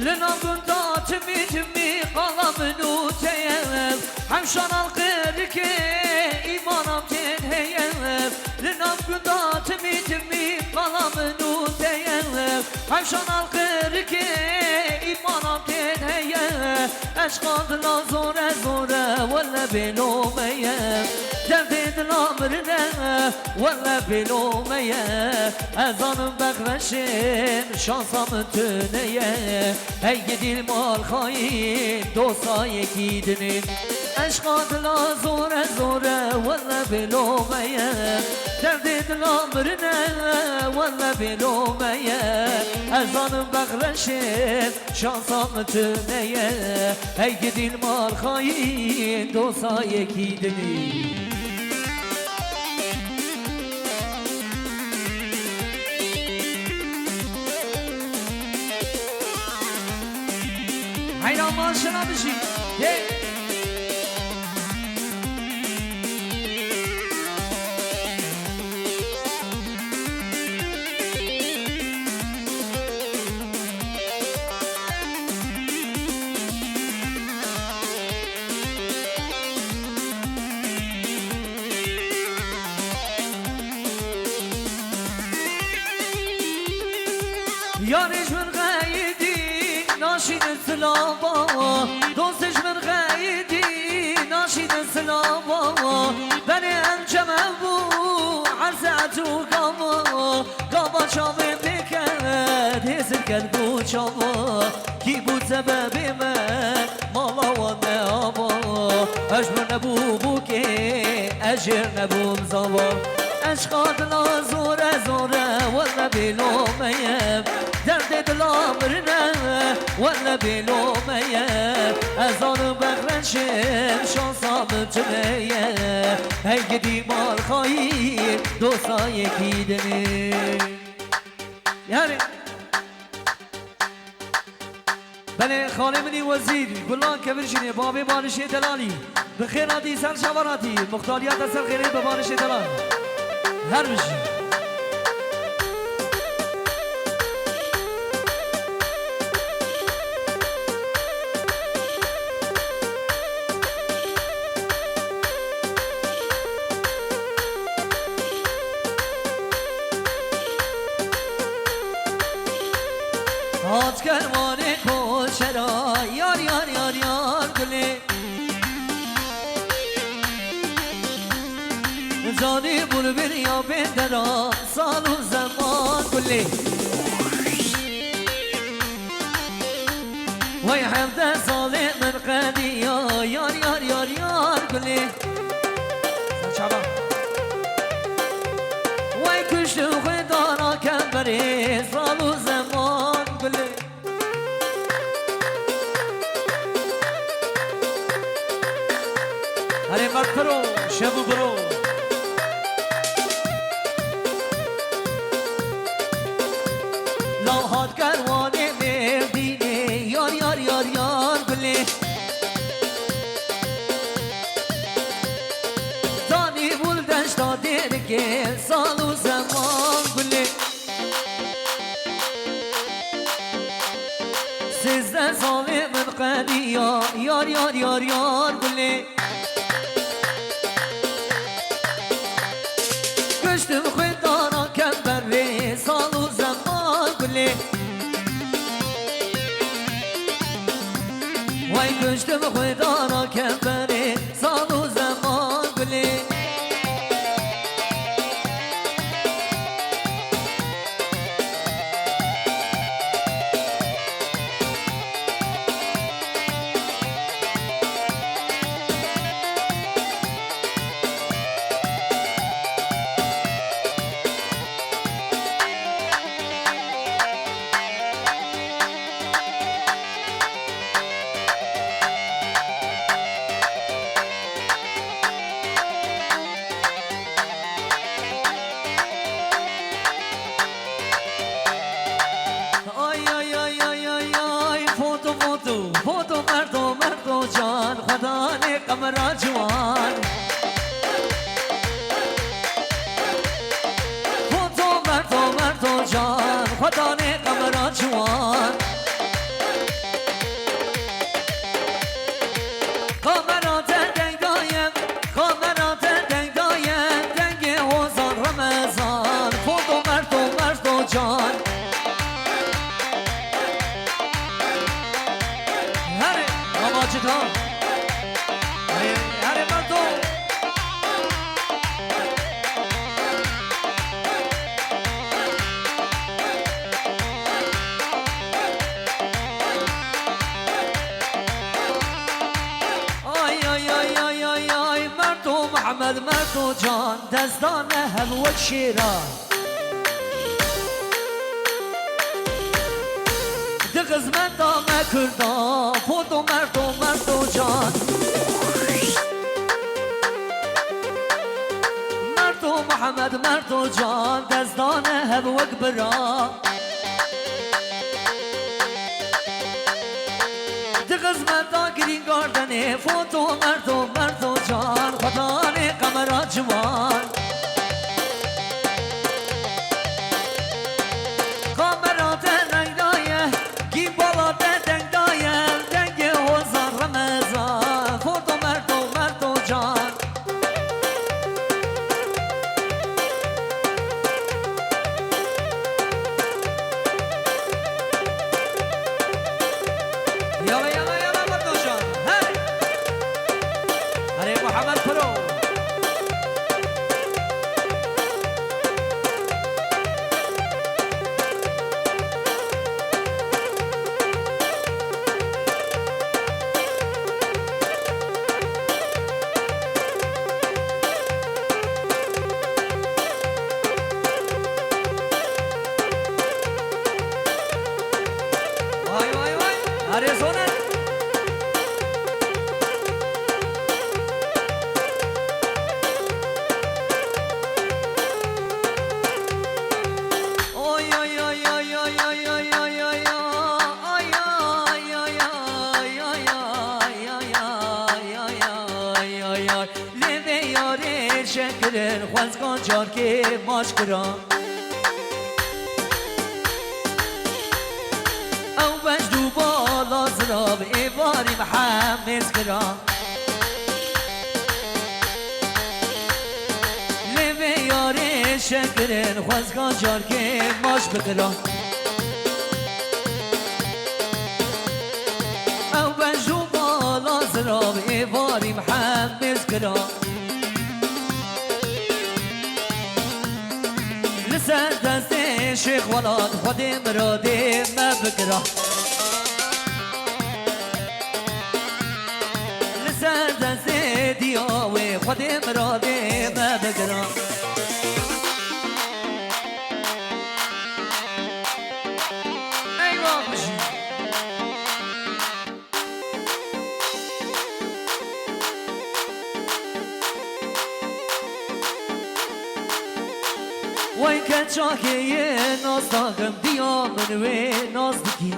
لنا قلتا تمي قلم نوتيب همشان القرك إيمانم تنهيب لنا قلتا تمي قلم نوتيب همشان القرك إيمانم تنهيب أشقاد لا زوره ولا بلوميب دردد الأمرنا ولا بلوميب أزانم بغرشم شانسام تنيه هی دل مال خواهی دوستا یکی دنیم عشقات لا زوره ولا بلوميه درد دلم برنه ولا بلوميه ازانم بغرشم شانسام تنيه هی دل مال خواهی دوستا یکی دنیم حیران ماشنا بشی یارش من غیدی ناشید سلام دوستش من غیدی ناشید سلام بنی انجام بو عرضت و گاما شامه بکرد هزر کرد بو چاما کی بود سبب من مالا و ناما اجبر نبو بو که اجر نبو مزاوا عشقات لا زوره ولا بلوميه درد دلام رنه ولا بلوميه ازان بغرشم شانسام تنيه هی دیمار خواهی دوستا یکی دنه یعنی بله خاله منی وزیر گلان کبرشینی بابی بانشی دلالی بخیراتی سر شواراتی مختاریات سر خیری به بانشی دلال هر بشی هات کرمان کوچرا یار گلی جانی بلبل یا بندرا سال و زمان گلی وی 17 سال من قدی یار گلی وی کشت خدارا کبری سال و زمان گلی هره مرد برو شبو برو لاحات کروانه مردینه یار گلی زانی بول دشتا درگه سال و زمان گلی 13 سال من قدی یار گلی کشتم خدارا کبری سال و زمان گلی وای کشتم خدارا کبری سال و زمان گلی مردو جان خدا نے قمرا جوان مردو جان خدا نے قمرا جوان تا هر مردو آی مردو محمد مردو جان دزدان هم و شیرا قسمت دامه کردم خودو مردو جان مردو محمد مردو جان دزدانه هب وک برا قسمت دا گرین گاردنه فوتو مردو جان خدانه قمرا جوان خوزگان جار که ماش کرام او بجدو بالا زراب ایواری محمد کرام لیوه یاری شکرین خوزگان جار که ماش بکرام او بجدو بالا زراب ایواری محمد کرام لسر دست شیخ ولاد خودی مرادی مبکرا لسر دست دیاوی خودی مرادی مبکرا ایوان بشی وای کچاکی ناز داغم دیا منوی ناز دکی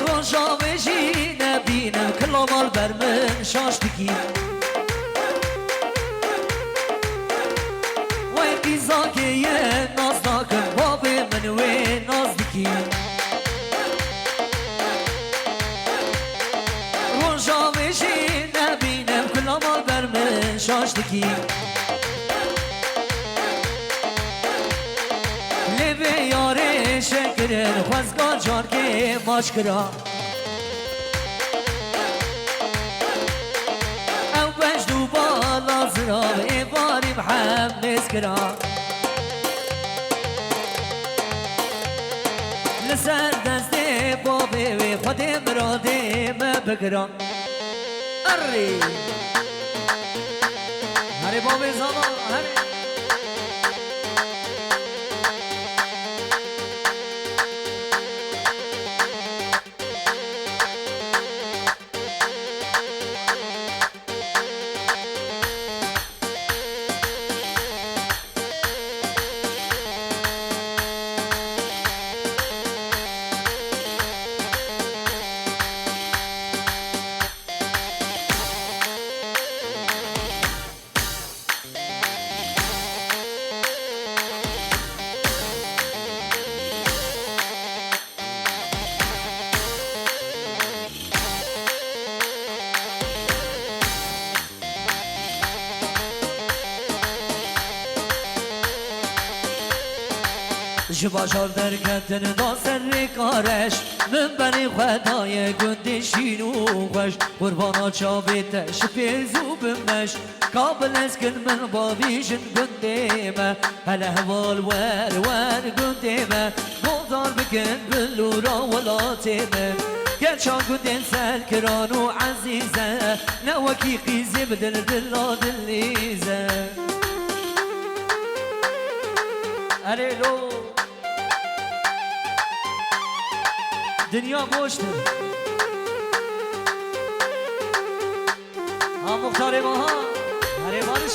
روشا بشی نبینم کلامال بر من شاش دکی وای قیزاکی ناز داغم باب منوی ناز دکی روشا بشی نبینم کلامال بر من شاش دکی لبه یاره شکرین خوزگان جان که ماش کرا او بجدو بالا زراب ایواری محمد کرا لسر دست بابی و خود مراده مبکرا اری هری بابی زمان هری جباشار درکتن دا سر کارش من بنی خدای گندشین و خوش قربانا چاویتش پیرزو بمش قابل اسکن من بابیشن گندیمه هلا هوال ور گندیمه گلدار بکن بلورا ولاتیمه گرچان گندین سر کرانو عزیزه نوکی قیزی بدل دلا دلیزه الو دنیا گوشته ها مختار ماها هره بارش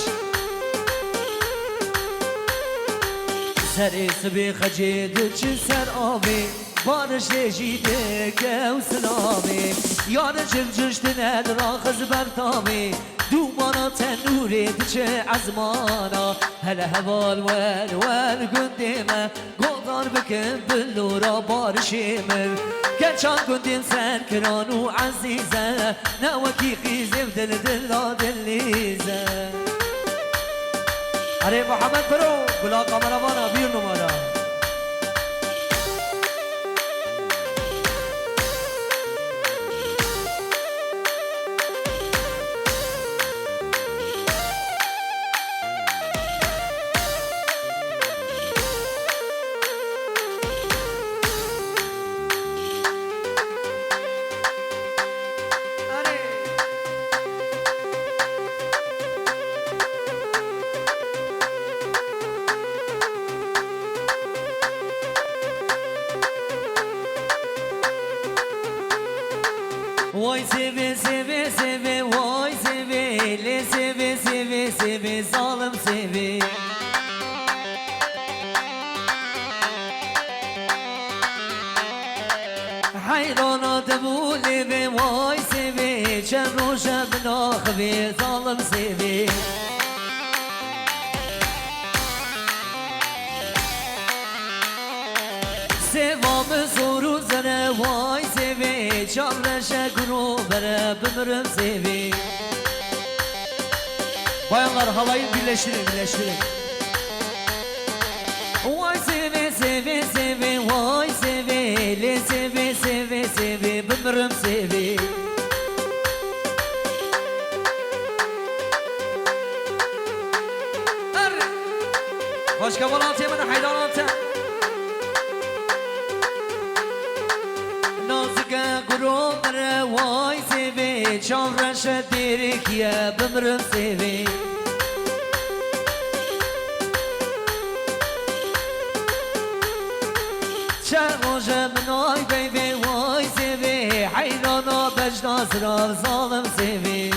سر سبی خجید چه سر آبی بارش جیده که و سلامی یار جلجشت ند را خز برتامی دومانا تنوری چه عزمانا هلا هوال ول گندیمه گلدار بکن بلورا بارشیمه گرچان گندین سر کرانو عزیزه نوکی خیزی و دلا دلیزه اره محمد برو گلا کامروانا بیر نمارا وای سیوی سیوی سیوی وای سیوی لی سیوی سیوی سیوی ظالم سیوی حیرانات بولی بی وای سیوی چند روشم ناخوی ظالم سیوی سیوام زورو زنه وای سیوی چالش گرو بره بمرم سیوی bayanlar havayı birleştirin vay sevi sevi sevi vay sevi le sevi sevi sevi bımrım sevi başka volantı yemin hayranatı nazike gurumre vay sevi çavreşe dirikiye bımrım sevi شغوجه منای بیبی وای سیوی حیرانا بجنا سرار ظالم سیوی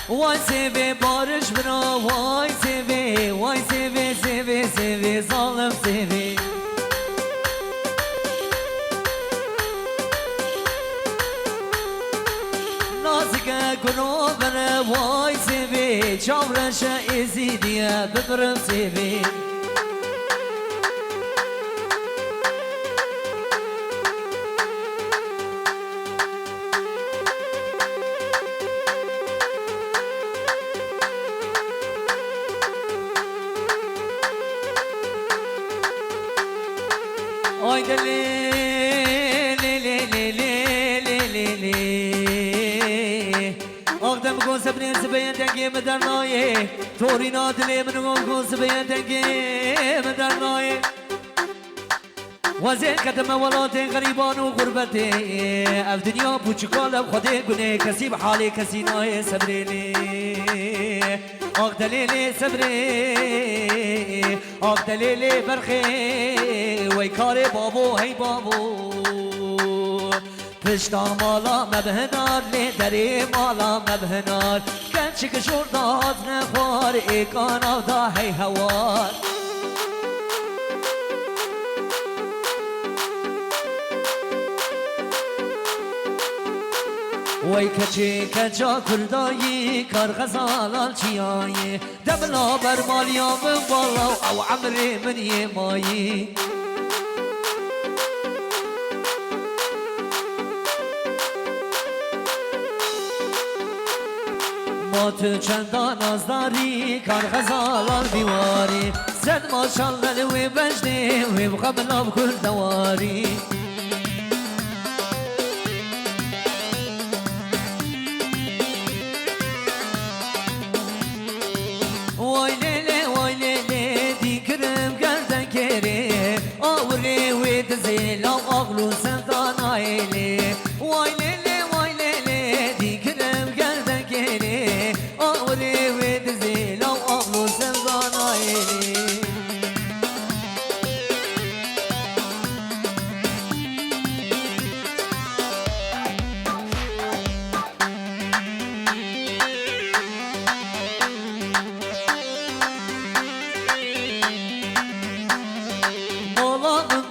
وای سیوی بارش بنا وای سیوی سیوی ظالم سیوی نازکه کنو بره وای سیوی چاورش ازیدیه ببرم سیوی آی دلی لی لی لی لی لی لی لی آقدم کن سبرین سبین دنگیم در نایه توری نادلی منو کن سبین دنگیم در نایه وزین قدم ولات غریبان و غربت اف دنیا پوچکال اب خود گنه کسی به حال کسی نایه سبریلی آق دلیلی سبری آق دلیلی برخی وی کار بابو هی بابو پشتا مالا مبهنار لی دری مالا مبهنار کنچی که شرداد نخوار ایکان او دا هی هوار وی کچی کچا کردایی کار غزالال چیایی دبلا بر مالیا من بالا او عمری من یه مایی با تو چندان نازداری کار غزالان بیواری صد ماشالله و بجنی و بقبلاب کل دواری وای لیلی دی کرم گردن کری آوری و دزیلا آغلو سندان آیلی وای لیلی دی کرم گردن کری آوری و دزیلا آغلو سندان آیلی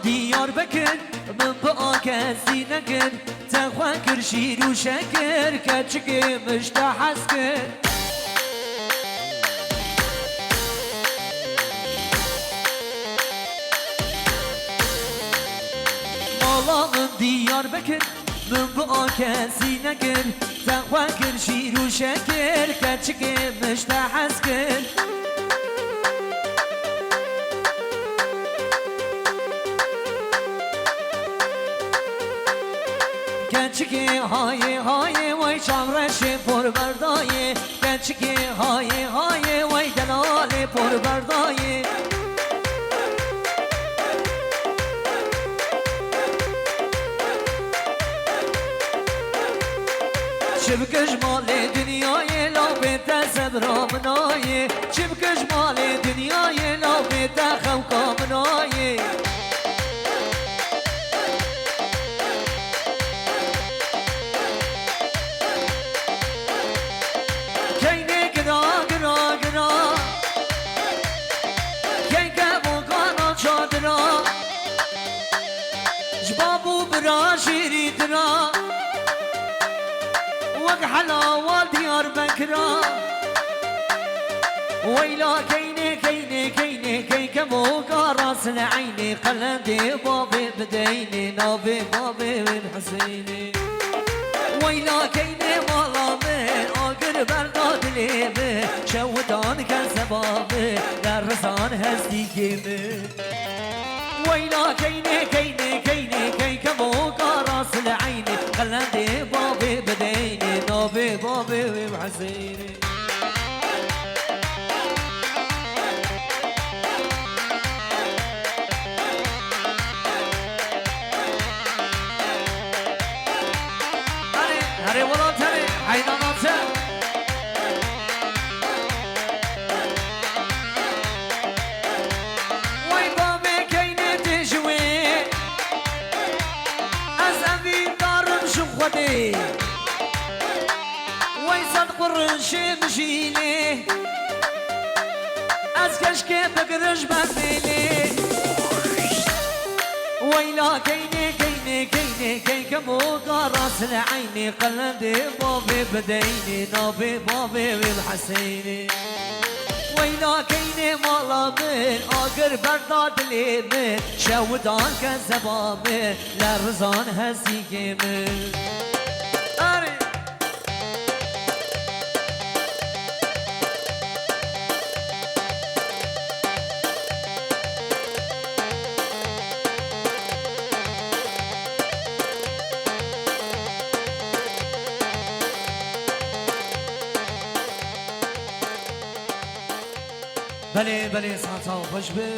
ديار بكر من بقى كاسي نكر تخوان شير وشكر كاتشكي مشتحسكر مالا من ديار بكر من بقى كاسي نكر تخوان شير وشكر كاتشكي مشتحسكر Gençki haye haye vay çavreşi por berdaye Gençki haye haye vay delale por berdaye Çibkış mali dünyayı la bete sebramınayı Çibkış mali dünyayı la bete xevkamınayı جبابو برا شيري درا وق حلاوة ديار بكرا ويلا كيني كيني كيني كي كموكا راس العيني قلندي بابي بديني نابي بابي من حسيني ويلا كيني مالا من آقر برداد ليبي شودان كالسبابي لرسان هستي كيمي ويلا كيني كيني كيني كي كموكا راس العيني قلندي بابي بديني نابي بابي وبحسيني هري والله تري حيدانات خدي ويصد قرش مشيني أزكش كيف بقرش بفيني ويلا كيني كيني كيني كي كموكا راس العيني قلندي بابي بديني نابي بابي والحسيني ويلا كيني مالا من آقر برداد لي من شودان كالزبابي لرزان هزيكي من بله بله ساعتها خوش به